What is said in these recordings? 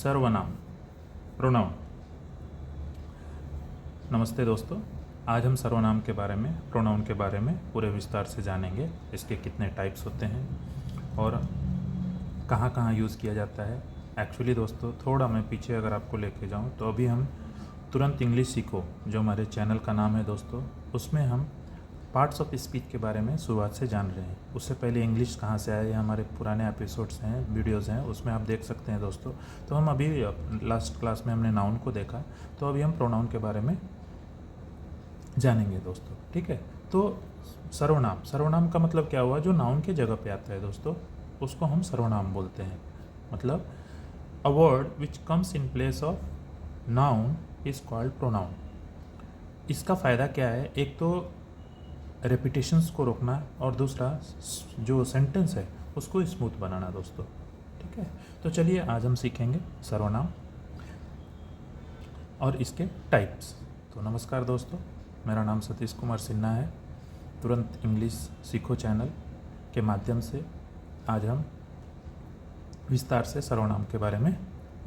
सर्वनाम प्रोनाउन। नमस्ते दोस्तों, आज हम सर्वनाम के बारे में, प्रोनाउन के बारे में पूरे विस्तार से जानेंगे। इसके कितने टाइप्स होते हैं और कहाँ कहाँ यूज़ किया जाता है। एक्चुअली दोस्तों, थोड़ा मैं पीछे अगर आपको लेके जाऊँ तो अभी हम तुरंत इंग्लिश सीखो, जो हमारे चैनल का नाम है दोस्तों, उसमें हम पार्ट्स ऑफ स्पीच के बारे में शुरुआत से जान रहे हैं। उससे पहले इंग्लिश कहाँ से आया, ये हमारे पुराने एपिसोड्स हैं, वीडियोज़ हैं, उसमें आप देख सकते हैं दोस्तों। तो हम अभी लास्ट क्लास में हमने नाउन को देखा, तो अभी हम प्रोनाउन के बारे में जानेंगे दोस्तों। ठीक है, तो सर्वनाम का मतलब क्या हुआ? जो नाउन के जगह पे आता है दोस्तों, उसको हम सर्वनाम बोलते हैं। मतलब a word which comes in place of noun is called pronoun. इसका फ़ायदा क्या है? एक तो रेपिटेशंस को रोकना और दूसरा जो सेंटेंस है उसको स्मूथ बनाना दोस्तों। ठीक है, तो चलिए आज हम सीखेंगे सर्वनाम और इसके टाइप्स। तो नमस्कार दोस्तों, मेरा नाम सतीश कुमार सिन्हा है। तुरंत इंग्लिश सीखो चैनल के माध्यम से आज हम विस्तार से सर्वनाम के बारे में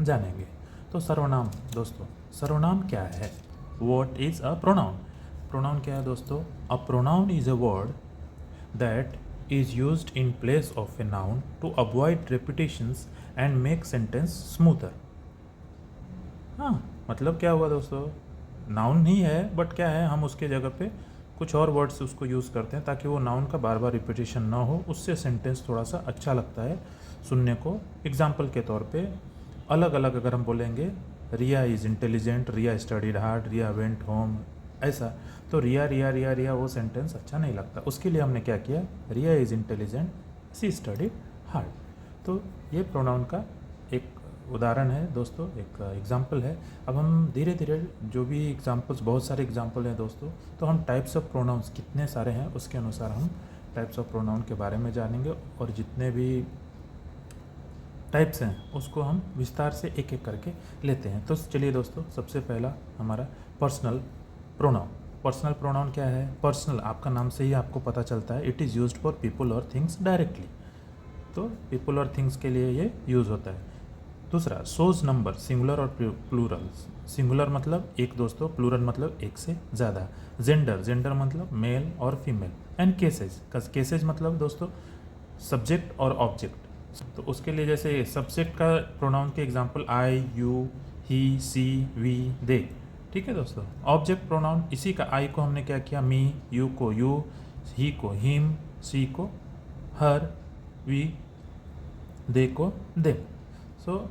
जानेंगे। तो सर्वनाम दोस्तों, सर्वनाम क्या है? What is a pronoun? Pronoun क्या है दोस्तों? A pronoun is a word that is used in place of a noun to avoid repetitions and make sentence smoother. हाँ, मतलब क्या हुआ दोस्तों? नाउन नहीं है, बट क्या है, हम उसके जगह पे कुछ और वर्ड्स उसको यूज़ करते हैं ताकि वो नाउन का बार बार रिपीटेशन ना हो, उससे सेंटेंस थोड़ा सा अच्छा लगता है सुनने को। एग्जाम्पल के तौर पे अलग अलग अगर हम बोलेंगे, Riya is intelligent, Riya studied hard, Riya went home, ऐसा, तो रिया रिया रिया रिया वो सेंटेंस अच्छा नहीं लगता। उसके लिए हमने क्या किया? Riya is intelligent, she studied hard. तो ये प्रोनाउन का एक उदाहरण है दोस्तों, एक एग्जाम्पल है। अब हम धीरे धीरे जो भी एग्जाम्पल्स, बहुत सारे एग्जाम्पल हैं दोस्तों, तो हम टाइप्स ऑफ प्रोनाउंस कितने सारे हैं उसके अनुसार हम टाइप्स ऑफ प्रोनाउन के बारे में जानेंगे, और जितने भी टाइप्स हैं उसको हम विस्तार से एक एक करके लेते हैं। तो चलिए दोस्तों, सबसे पहला हमारा पर्सनल प्रोनाउन। पर्सनल प्रोनाउन क्या है? पर्सनल, आपका नाम से ही आपको पता चलता है, it is used for people और थिंग्स डायरेक्टली। तो पीपल और थिंग्स के लिए ये यूज़ होता है। दूसरा, सोज नंबर, सिंगुलर और प्लूरल। सिंगुलर मतलब एक दोस्तों, प्लूरल मतलब एक से ज़्यादा। जेंडर, जेंडर मतलब मेल और फीमेल। एंड केसेज, केसेज मतलब दोस्तों सब्जेक्ट और ऑब्जेक्ट। तो उसके लिए जैसे सब्जेक्ट का प्रोनाउन के example I, you, he, she, we, they. ठीक है दोस्तों। ऑब्जेक्ट प्रोनाउन, इसी का आई को हमने क्या किया? मी, यू को यू, ही को हिम, सी को हर, वी, दे को देम। सो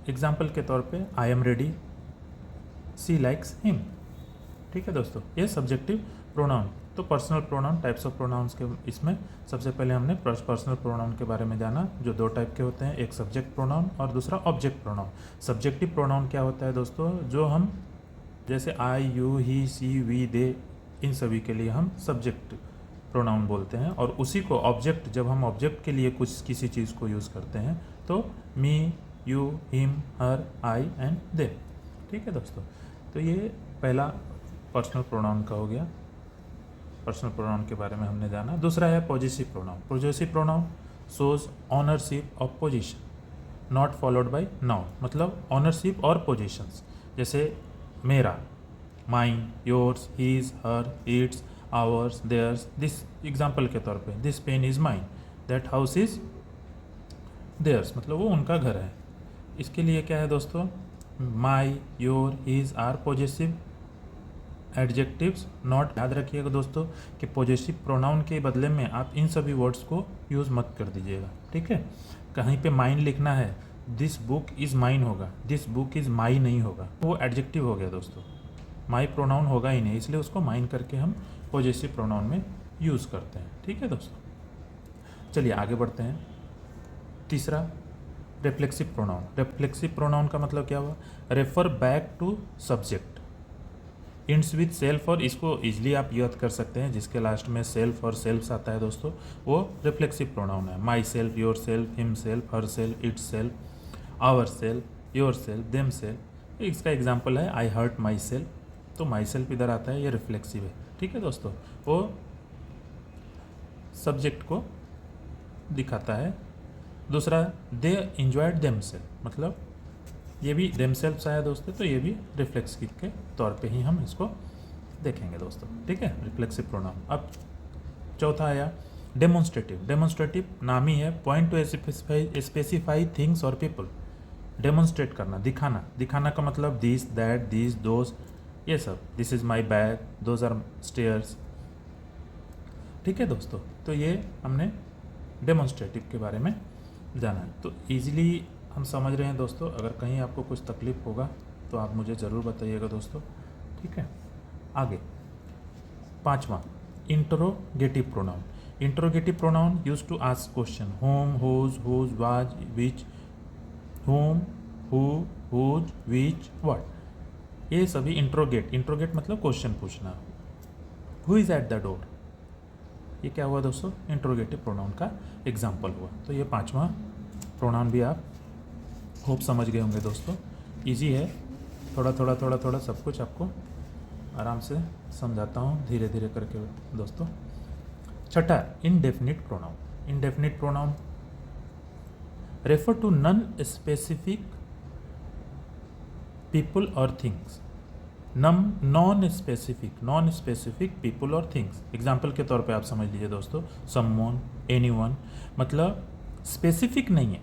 एग्जाम्पल के तौर पे I am ready, she likes him. ठीक है दोस्तों, ये सब्जेक्टिव प्रोनाउन। तो personal pronoun, types of pronouns के इसमें सबसे पहले हमने पर्सनल प्रोनाउन के बारे में जाना, जो दो टाइप के होते हैं, एक सब्जेक्ट प्रोनाउन और दूसरा ऑब्जेक्ट प्रोनाउन। सब्जेक्टिव प्रोनाउन क्या होता है दोस्तों? जो हम जैसे आई, यू, ही, सी, वी, दे, इन सभी के लिए हम सब्जेक्ट प्रोनाउन बोलते हैं। और उसी को ऑब्जेक्ट, जब हम ऑब्जेक्ट के लिए कुछ किसी चीज़ को यूज़ करते हैं तो me, you, him, her, I and they. ठीक है दोस्तों, तो ये पहला पर्सनल प्रोनाउन का हो गया। पर्सनल प्रोनाउन के बारे में हमने जाना। दूसरा है possessive pronoun. Possessive pronoun shows ownership of position not followed by noun. मतलब ऑनरशिप और पोजीशंस, जैसे मेरा, mine, yours, his, her, its, ours, theirs. This example के तौर पे, this pen is mine, that house is theirs, मतलब वो उनका घर है। इसके लिए क्या है दोस्तों? My, your, his are possessive adjectives. Note, याद रखिएगा दोस्तों कि पॉजेसिव प्रोनाउन के बदले में आप इन सभी वर्ड्स को यूज़ मत कर दीजिएगा। ठीक है, कहीं पे माइन लिखना है, दिस बुक इज़ माइन होगा, दिस बुक इज़ माई नहीं होगा, वो एडजेक्टिव हो गया दोस्तों, माई प्रोनाउन होगा ही नहीं, इसलिए उसको माइन करके हम पॉजेसिव प्रोनाउन में यूज़ करते हैं। ठीक है दोस्तों, चलिए आगे बढ़ते हैं। तीसरा, रिफ्लेक्सिव प्रोनाउन। रिफ्लेक्सिव प्रोनाउन का मतलब क्या हुआ? Refer back to subject, ends with self, और इसको इजली आप याद कर सकते हैं, जिसके लास्ट में सेल्फ और सेल्फ्स आता है दोस्तों, वो रिफ्लेक्सिव प्रोनाउन है। Myself, yourself, himself, herself, itself, ourself, yourself, themself. इसका एग्जाम्पल है आई हर्ट माई सेल्फ, तो माई सेल्फ इधर आता है, ये रिफ्लेक्सिव है। ठीक है दोस्तों, वो सब्जेक्ट को दिखाता है। दूसरा, दे इंजॉयड देम सेल्फ, मतलब ये भी देमसेल्फ्स आया दोस्तों, तो ये भी रिफ्लेक्सिव के तौर पे ही हम इसको देखेंगे दोस्तों, ठीक है, रिफ्लेक्सिव प्रोनाउन। अब चौथा आया डेमोन्स्ट्रेटिव। डेमोन्स्ट्रेटिव नाम ही है, पॉइंट टू स्पेसिफाई थिंग्स और पीपल। डेमोन्स्ट्रेट करना, दिखाना। दिखाना का मतलब दिस, दैट, दिस, दोज, ये सब। This is my bag, those are stairs, ठीक है दोस्तों। तो ये हमने डेमोन्स्ट्रेटिव के बारे में जाना है। तो ईजिली हम समझ रहे हैं दोस्तों। अगर कहीं आपको कुछ तकलीफ होगा तो आप मुझे ज़रूर बताइएगा दोस्तों, ठीक है। आगे पांचवा, interrogative pronoun. Interrogative pronoun use to ask question, whom, whose, was, which, whom, who, whose, which, what, ये सभी इंट्रोगेट। इंट्रोगेट मतलब क्वेश्चन पूछना। Who is at the door, ये क्या हुआ दोस्तों, इंट्रोगेटिव प्रोनाउन का एग्जाम्पल हुआ। तो ये पांचवा प्रोनाउन भी आप होप समझ गए होंगे दोस्तों। इजी है, थोड़ा थोड़ा सब कुछ आपको आराम से समझाता हूँ धीरे धीरे करके दोस्तों। छठा, indefinite pronoun. Indefinite pronoun refer to non specific people और थिंग्स। नॉन स्पेसिफिक पीपल और थिंग्स। एग्जाम्पल के तौर पे आप समझ लीजिए दोस्तों, समवन, एनीवन, मतलब स्पेसिफिक नहीं है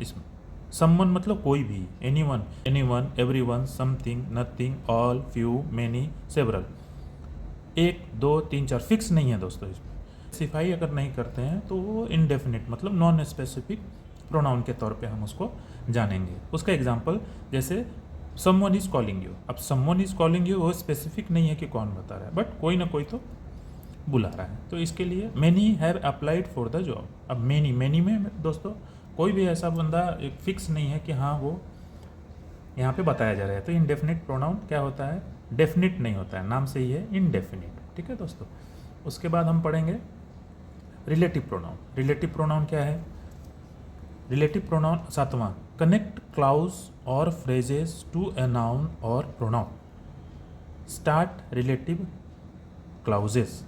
इसमें। समवन मतलब कोई भी, anyone, everyone, something, nothing, all, few, many, several, 1, 2, 3, 4 fix नहीं है दोस्तों। इसमें स्पेसिफाई अगर नहीं करते हैं तो वो इनडेफिनिट मतलब नॉन स्पेसिफिक प्रोनाउन के तौर पे हम उसको जानेंगे। उसका एग्जाम्पल जैसे समवन इज कॉलिंग यू। अब समवन इज कॉलिंग यू वो स्पेसिफिक नहीं है कि कौन बता रहा है, बट कोई ना कोई तो बुला रहा है। तो इसके लिए many have applied for the job. अब मैनी में दोस्तों कोई भी ऐसा बंदा एक फिक्स नहीं है कि हाँ वो यहाँ पे बताया जा रहा है। तो इनडेफिनिट प्रोनाउन क्या होता है, डेफिनिट नहीं होता है, नाम से ही है इनडेफिनिट, ठीक है दोस्तों। उसके बाद हम पढ़ेंगे रिलेटिव प्रोनाउन। रिलेटिव प्रोनाउन क्या है, रिलेटिव प्रोनाउन सातवां, कनेक्ट क्लाउज और फ्रेजेस टू अ नाउन और प्रोनाउन। स्टार्ट रिलेटिव क्लाउजेस,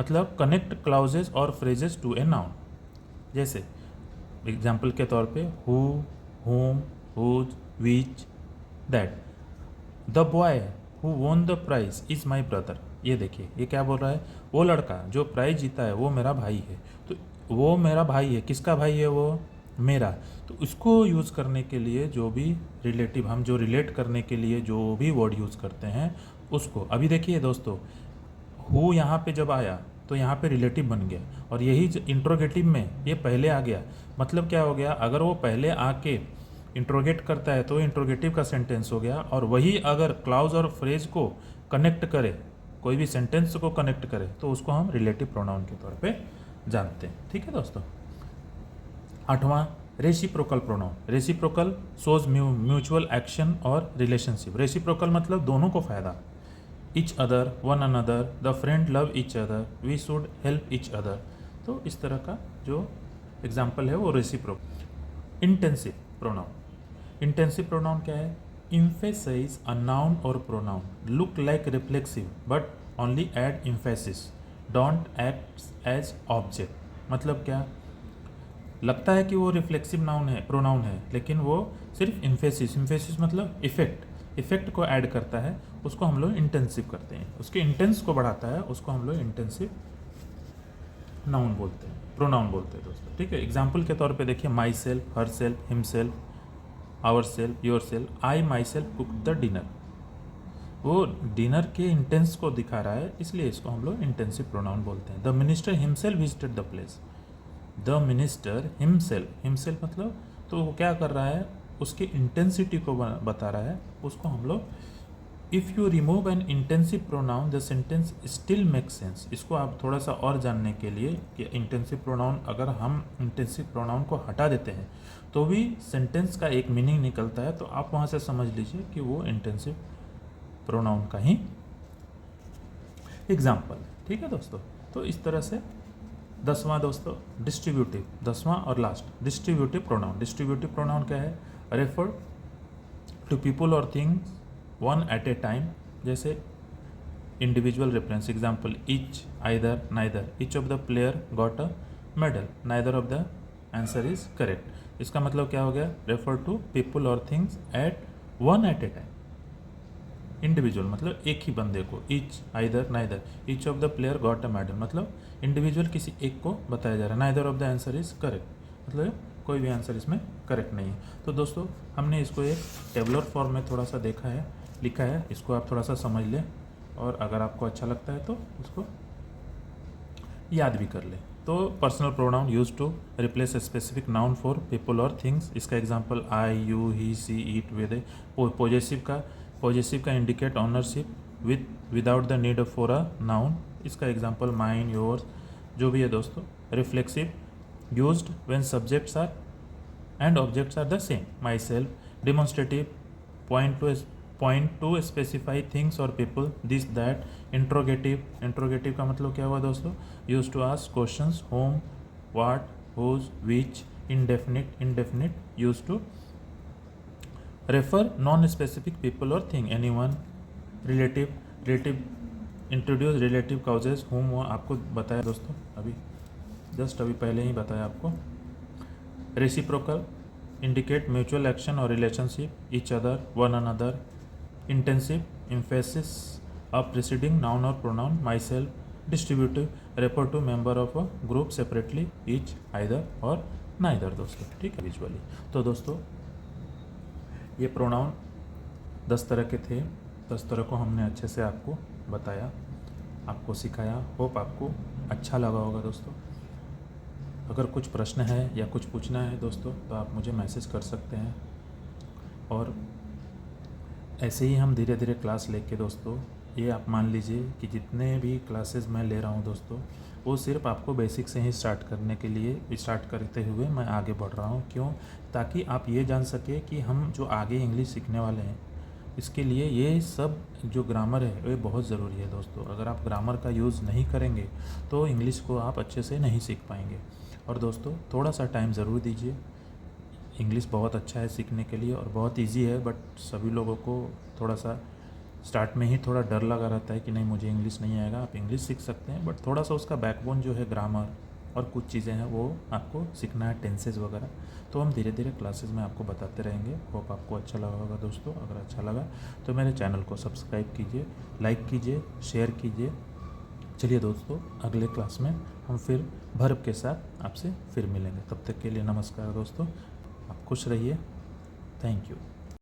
मतलब कनेक्ट क्लाउजेस और फ्रेजेस टू ए नाउन। जैसे एग्जाम्पल के तौर पे who, whom, whose, which, that. The boy who won the prize is my brother. ये देखिए ये क्या बोल रहा है, वो लड़का जो प्राइज जीता है वो मेरा भाई है। तो वो मेरा भाई है, किसका भाई है, वो मेरा। तो इसको यूज़ करने के लिए जो भी रिलेटिव, हम जो रिलेट करने के लिए जो भी वर्ड यूज़ करते हैं उसको, अभी देखिए दोस्तों, हु यहाँ पे जब आया तो यहाँ पे रिलेटिव बन गया, और यही इंट्रोगेटिव में ये पहले आ गया। मतलब क्या हो गया, अगर वो पहले आके इंट्रोगेट करता है तो इंट्रोगेटिव का सेंटेंस हो गया, और वही अगर क्लाउज और फ्रेज को कनेक्ट करे, कोई भी सेंटेंस को कनेक्ट करे, तो उसको हम रिलेटिव प्रोनाउन के तौर पे जानते हैं, ठीक है दोस्तों। आठवां, reciprocal pronoun. Reciprocal shows mutual action और रिलेशनशिप। रेसिप्रोकल मतलब दोनों को फायदा, each other, one another, the friend love each other, we should help each other. तो इस तरह का जो एग्जाम्पल है वो reciprocal. Intensive pronoun. Intensive pronoun क्या है, emphasize a noun or pronoun, look like reflexive but only add emphasis, don't act as object। मतलब क्या, लगता है कि वो रिफ्लेक्सिव नाउन है, प्रोनाउन है, लेकिन वो सिर्फ इम्फेसिस मतलब इफेक्ट को ऐड करता है, उसको हम लोग इंटेंसिव करते हैं। उसके इंटेंस को बढ़ाता है, उसको हम लोग इंटेंसिव नाउन बोलते हैं, प्रोनाउन बोलते हैं दोस्तों, ठीक है। एग्जाम्पल के तौर पे देखिए, myself, herself, himself, ourself, yourself, I myself cook the dinner. वो डिनर के इंटेंस को दिखा रहा है, इसलिए इसको हम लोग इंटेंसिव प्रोनाउन बोलते हैं। The minister himself visited the place. The minister himself मतलब, तो वो क्या कर रहा है, उसकी इंटेंसिटी को बता रहा है, उसको हम लोग, if you remove an intensive pronoun the sentence still make sense. इसको आप थोड़ा सा और जानने के लिए कि इंटेंसिव प्रोनाउन, अगर हम इंटेंसिव प्रोनाउन को हटा देते हैं तो भी सेंटेंस का एक मीनिंग निकलता है, तो आप वहाँ से समझ लीजिए कि वो इंटेंसिव प्रोनाउन का ही एग्जाम्पल, ठीक है दोस्तों। तो इस तरह से 10वां दोस्तों, डिस्ट्रीब्यूटिव, 10वां और last, distributive pronoun. Distributive pronoun क्या है, रेफर टू पीपल और things one at a time. जैसे individual reference, example each, either, neither, each of the player got a medal, neither of the answer is correct. इसका मतलब क्या हो गया, refer to people और things at one at a time, individual मतलब एक ही बंदे को, each either neither, each of the player got a medal मतलब इंडिविजुअल किसी एक को बताया जा रहा है। Neither of the answer is correct मतलब कोई भी आंसर इसमें करेक्ट नहीं है। तो दोस्तों हमने इसको एक टेबलर फॉर्म में थोड़ा सा देखा है, लिखा है, इसको आप थोड़ा सा समझ लें और अगर आपको अच्छा लगता है तो इसको याद भी कर लें। तो personal pronoun use to replace a specific noun for people और थिंग्स, इसका example I, you, he, she, it, we, they. Possessive का indicate ownership without the need for a noun, इसका एग्जांपल माइन, योर्स, जो भी है दोस्तों। Reflexive used when subjects are and objects are the same, myself. Demonstrative point to specify things और people, this that. Interrogative का मतलब क्या हुआ दोस्तों, use to ask questions, whom, what, whose, which. Indefinite use to refer non specific people और thing, anyone. Relative introduce relative clauses, whom, वो आपको बताया दोस्तों अभी पहले ही बताया आपको। रेसिप्रोकल इंडिकेट म्यूचुअल एक्शन और relationship, each other, one another. Intensive emphasis of preceding noun और pronoun, myself. Distributive refer to member of a group separately, each, either और नाइदर दोस्तों, ठीक है, विजुअली। तो दोस्तों ये प्रोनाउन 10 तरह के थे, 10 तरह को हमने अच्छे से आपको बताया, आपको सिखाया। होप आपको अच्छा लगा होगा दोस्तों। अगर कुछ प्रश्न है या कुछ पूछना है दोस्तों तो आप मुझे मैसेज कर सकते हैं। और ऐसे ही हम धीरे धीरे क्लास लेके दोस्तों, ये आप मान लीजिए कि जितने भी क्लासेस मैं ले रहा हूँ दोस्तों, वो सिर्फ आपको बेसिक से ही स्टार्ट करते हुए मैं आगे बढ़ रहा हूँ। क्यों? ताकि आप ये जान सके कि हम जो आगे इंग्लिश सीखने वाले हैं इसके लिए ये सब जो ग्रामर है ये बहुत ज़रूरी है दोस्तों। अगर आप ग्रामर का यूज़ नहीं करेंगे तो इंग्लिश को आप अच्छे से नहीं सीख पाएंगे। और दोस्तों थोड़ा सा टाइम ज़रूर दीजिए, इंग्लिश बहुत अच्छा है सीखने के लिए और बहुत इजी है, बट सभी लोगों को थोड़ा सा स्टार्ट में ही थोड़ा डर लगा रहता है कि नहीं मुझे इंग्लिश नहीं आएगा। आप इंग्लिश सीख सकते हैं बट थोड़ा सा उसका बैकबोन जो है ग्रामर और कुछ चीज़ें हैं वो आपको सीखना है, टेंसेज वगैरह। तो हम धीरे धीरे क्लासेस में आपको बताते रहेंगे। होप आपको अच्छा लगा होगा दोस्तों। अगर अच्छा लगा तो मेरे चैनल को सब्सक्राइब कीजिए, लाइक कीजिए, शेयर कीजिए। चलिए दोस्तों अगले क्लास में हम फिर वर्ब के साथ आपसे फिर मिलेंगे। तब तक के लिए नमस्कार दोस्तों, आप खुश रहिए। Thank you.